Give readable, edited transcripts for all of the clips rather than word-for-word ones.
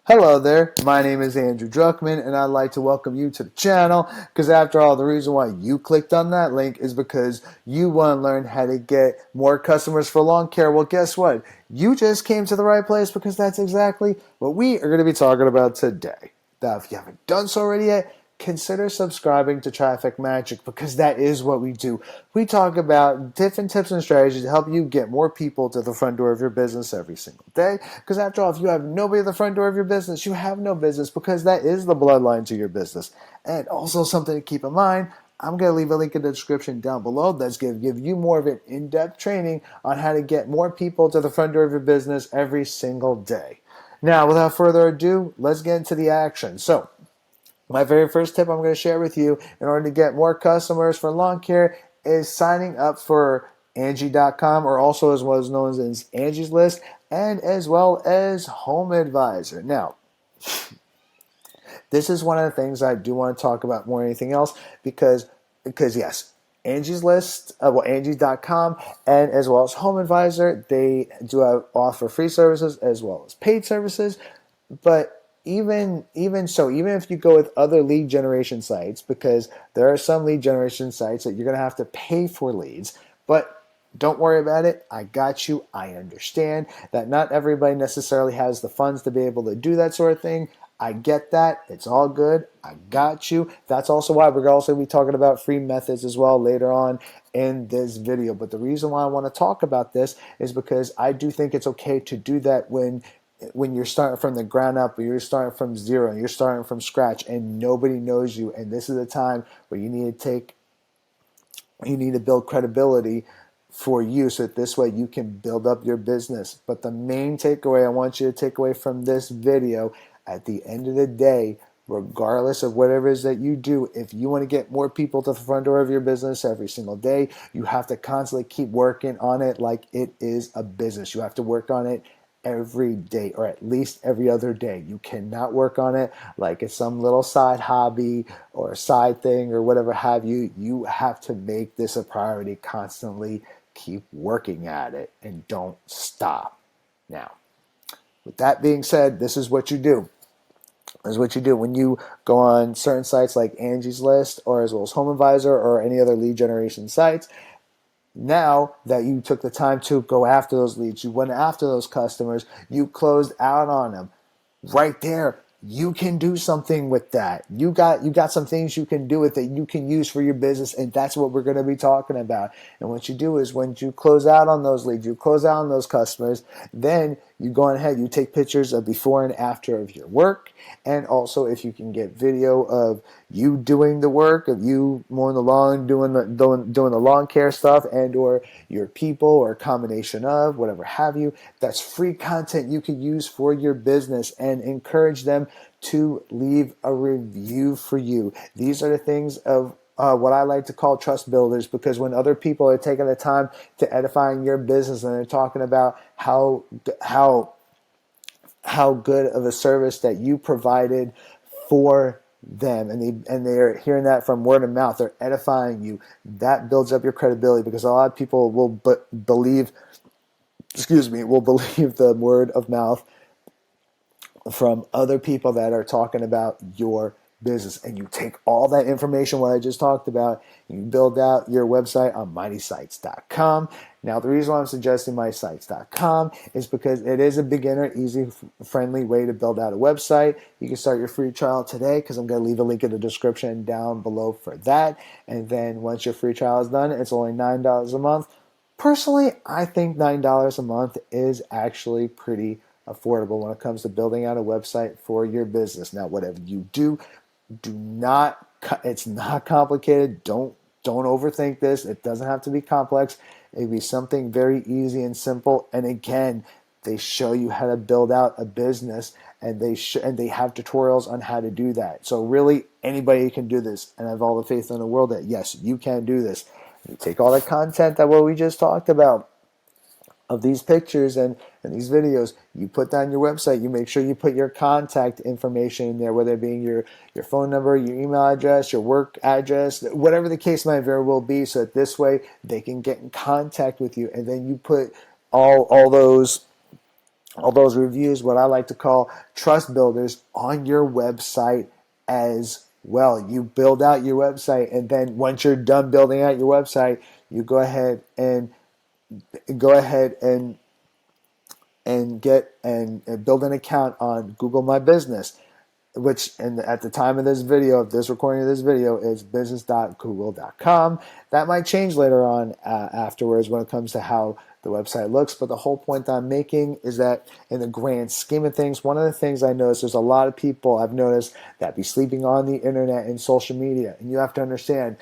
Hello there, my name is Andrew Druckman, and I'd like to welcome you to the channel because after all, the reason why you clicked on that link is because you want to learn how to get more customers for lawn care. Well, guess what? You just came to the right place because that's exactly what we are going to be talking about today. Now, if you haven't done so already yet, consider subscribing to Traffic Magic because that is what we do. We talk about different tips and strategies to help you get more people to the front door of your business every single day. Because after all, if you have nobody at the front door of your business, you have no business because that is the bloodline to your business. And also something to keep in mind, I'm going to leave a link in the description down below that's going to give you more of an in-depth training on how to get more people to the front door of your business every single day. Now, without further ado, let's get into the action. So, my very first tip I'm going to share with you in order to get more customers for lawn care is signing up for Angie.com, or also as well as known as Angie's List, and as well as Home Advisor. Now, this is one of the things I do want to talk about more than anything else because yes, Angie's List, Angie.com, and as well as Home Advisor, they do offer free services as well as paid services. But even so, even if you go with other lead generation sites, because there are some lead generation sites that you're going to have to pay for leads, but don't worry about it. I got you. I understand that not everybody necessarily has the funds to be able to do that sort of thing. I get that. It's all good. I got you. That's also why we're also going to be talking about free methods as well later on in this video. But the reason why I want to talk about this is because I do think it's okay to do that when you're starting from the ground up, or you're starting from zero, and you're starting from scratch, and nobody knows you. And this is the time where you need to build credibility for you, so that this way you can build up your business. But the main takeaway I want you to take away from this video, at the end of the day, regardless of whatever it is that you do, if you want to get more people to the front door of your business every single day, you have to constantly keep working on it like it is a business. You have to work on it every day, or at least every other day. You cannot work on it like it's some little side hobby or a side thing or whatever have you. You have to make this a priority constantly. Keep working at it and don't stop. Now, with that being said, this is what you do. This is what you do when you go on certain sites like Angie's List, or as well as Home Advisor, or any other lead generation sites. Now that you took the time to go after those leads, you went after those customers, you closed out on them. Right there, you can do something with that. You got some things you can do with it, you can use for your business, and that's what we're going to be talking about. And what you do is, when you close out on those leads, you close out on those customers, then you go ahead, you take pictures of before and after of your work, and also if you can get video of you doing the work, of you mowing the lawn, doing the lawn care stuff, and or your people, or a combination of whatever have you. That's free content you can use for your business, and encourage them to leave a review for you. These are the things of what I like to call trust builders, because when other people are taking the time to edifying your business, and they're talking about how good of a service that you provided for them, and they're hearing that from word of mouth, they're edifying you, that builds up your credibility, because a lot of people will believe the word of mouth from other people that are talking about your business. And you take all that information, what I just talked about, you build out your website on mightysites.com. Now, the reason why I'm suggesting mightysites.com is because it is a beginner, easy, friendly way to build out a website. You can start your free trial today, because I'm going to leave a link in the description down below for that. And then once your free trial is done, it's only $9 a month. Personally, I think $9 a month is actually pretty affordable when it comes to building out a website for your business. Now, whatever you do not, it's not complicated. Don't overthink this. It doesn't have to be complex. It'd be something very easy and simple. And again, they show you how to build out a business, and they have tutorials on how to do that. So really, anybody can do this, and I have all the faith in the world that yes, you can do this. You take all the content that what we just talked about, of these pictures and these videos, you put that on your website. You make sure you put your contact information in there, whether it be your phone number, your email address, your work address, whatever the case might very well be, so that this way they can get in contact with you. And then you put all those all those reviews, what I like to call trust builders, on your website as well. You build out your website, and then once you're done building out your website, you go ahead and get and build an account on Google My Business, which and at the time of this video, of this recording of this video, is business.google.com. That might change later on afterwards when it comes to how the website looks. But the whole point that I'm making is that in the grand scheme of things, one of the things I noticed, there's a lot of people I've noticed that be sleeping on the internet and social media. And you have to understand,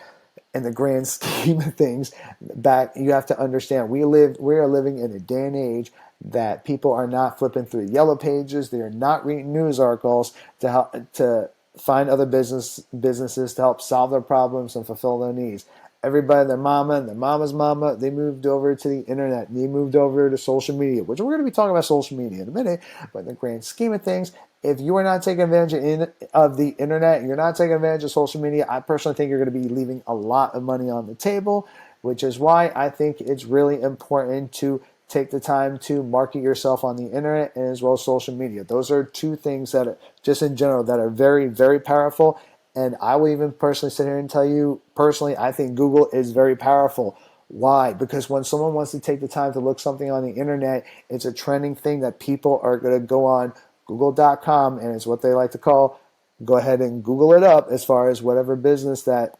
in the grand scheme of things, that you have to understand we are living in a day and age that people are not flipping through yellow pages. They are not reading news articles to find other businesses to help solve their problems and fulfill their needs. Everybody, their mama and their mama's mama, they moved over to the internet. They moved over to social media, which we're going to be talking about social media in a minute. But in the grand scheme of things, if you are not taking advantage of the internet, you're not taking advantage of social media, I personally think you're going to be leaving a lot of money on the table, which is why I think it's really important to take the time to market yourself on the internet and as well as social media. Those are two things that are, just in general, that are very, very powerful. And I will even personally sit here and tell you, personally, I think Google is very powerful. Why? Because when someone wants to take the time to look something on the internet, it's a trending thing that people are going to go on Google.com, and it's what they like to call, go ahead and Google it up as far as whatever business that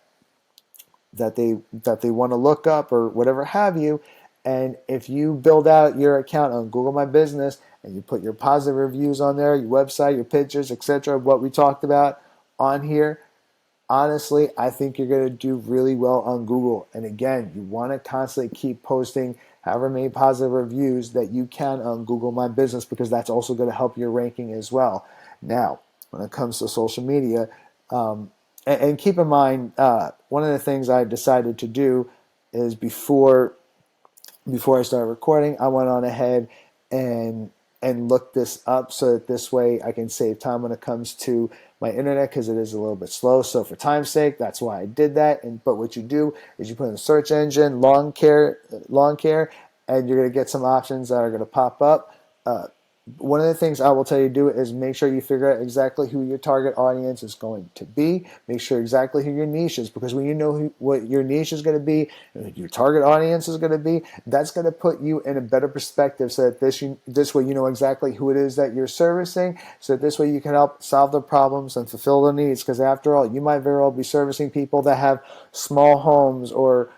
they want to look up or whatever have you. And if you build out your account on Google My Business and you put your positive reviews on there, your website, your pictures, etc., what we talked about on here, honestly, I think you're going to do really well on Google. And again, you want to constantly keep posting however many positive reviews that you can on Google My Business, because that's also going to help your ranking as well. Now, when it comes to social media, and keep in mind, one of the things I decided to do is before I started recording, I went on ahead and looked this up so that this way I can save time when it comes to my internet, because it is a little bit slow. So for time's sake, that's why I did that. But what you do is you put in the search engine lawn care, and you're going to get some options that are going to pop up. One of the things I will tell you to do is make sure you figure out exactly who your target audience is going to be. Make sure exactly who your niche is, because when you know what your niche is going to be, your target audience is going to be, that's going to put you in a better perspective, so that this way you know exactly who it is that you're servicing, so that this way you can help solve their problems and fulfill their needs. Because after all, you might very well be servicing people that have small homes or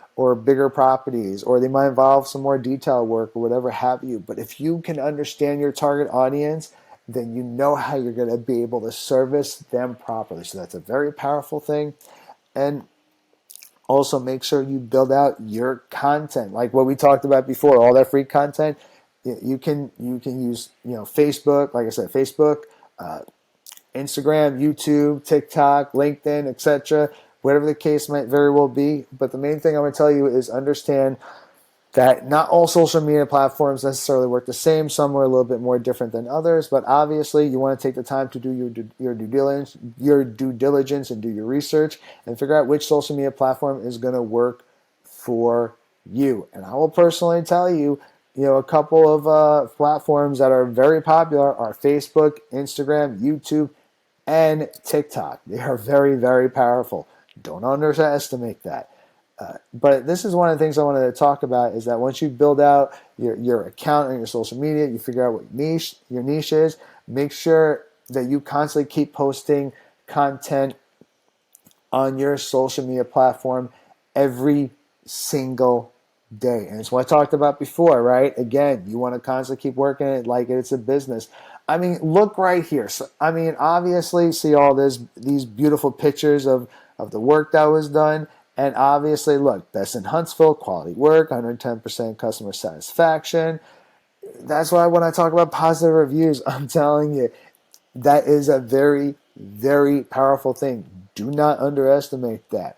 bigger properties, or they might involve some more detail work or whatever have you. But if you can understand your target audience, then you know how you're going to be able to service them properly. So that's a very powerful thing. And also make sure you build out your content, like what we talked about before, all that free content. You can use Facebook, like I said, Facebook, Instagram, YouTube, TikTok, LinkedIn, etc., whatever the case might very well be. But the main thing I'm going to tell you is understand that not all social media platforms necessarily work the same. Some are a little bit more different than others, but obviously you want to take the time to do your due diligence and do your research and figure out which social media platform is going to work for you. And I will personally tell you, a couple of platforms that are very popular are Facebook, Instagram, YouTube, and TikTok. They are very, very powerful. Don't underestimate that. But this is one of the things I wanted to talk about, is that once you build out your account and your social media, you figure out what your niche is, make sure that you constantly keep posting content on your social media platform every single day. And it's what I talked about before, right? Again, you want to constantly keep working it like it's a business. I mean, look right here. So, I mean, obviously, see all these beautiful pictures of the work that was done. And obviously, look, best in Huntsville, quality work, 110% customer satisfaction. That's why when I talk about positive reviews, I'm telling you, that is a very, very powerful thing. Do not underestimate that.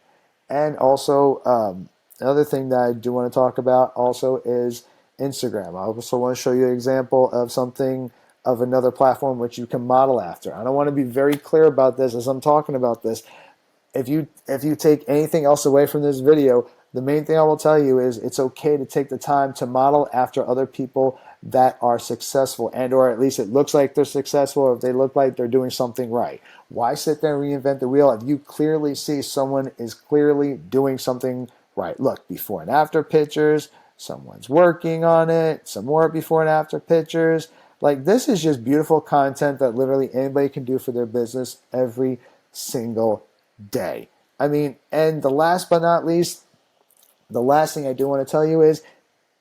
And also, another thing that I do want to talk about also is Instagram. I also want to show you an example of something, of another platform which you can model after. I don't want to be very clear about this as I'm talking about this. If you take anything else away from this video, the main thing I will tell you is it's okay to take the time to model after other people that are successful, and or at least it looks like they're successful, or if they look like they're doing something right. Why sit there and reinvent the wheel if you clearly see someone is clearly doing something right? Look, before and after pictures, someone's working on it, some more before and after pictures. Like, this is just beautiful content that literally anybody can do for their business every single day. I mean, and the last but not least, the last thing I do want to tell you is,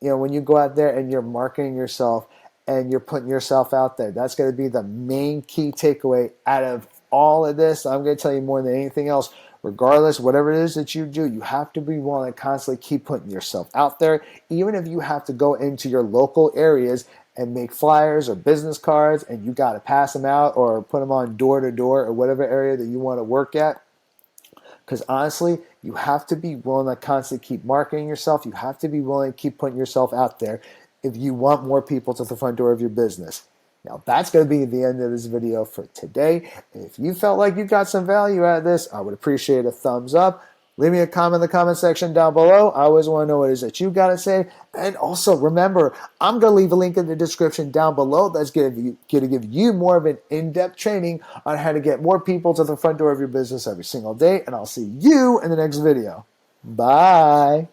when you go out there and you're marketing yourself and you're putting yourself out there, that's going to be the main key takeaway out of all of this. I'm going to tell you more than anything else. Regardless, whatever it is that you do, you have to be willing to constantly keep putting yourself out there, even if you have to go into your local areas and make flyers or business cards and you got to pass them out or put them on door to door or whatever area that you want to work at. Because honestly, you have to be willing to constantly keep marketing yourself. You have to be willing to keep putting yourself out there if you want more people to the front door of your business. Now, that's going to be the end of this video for today. If you felt like you got some value out of this, I would appreciate a thumbs up. Leave me a comment in the comment section down below. I always want to know what it is that you got to say. And also, remember, I'm going to leave a link in the description down below that's going to give you more of an in-depth training on how to get more people to the front door of your business every single day. And I'll see you in the next video. Bye.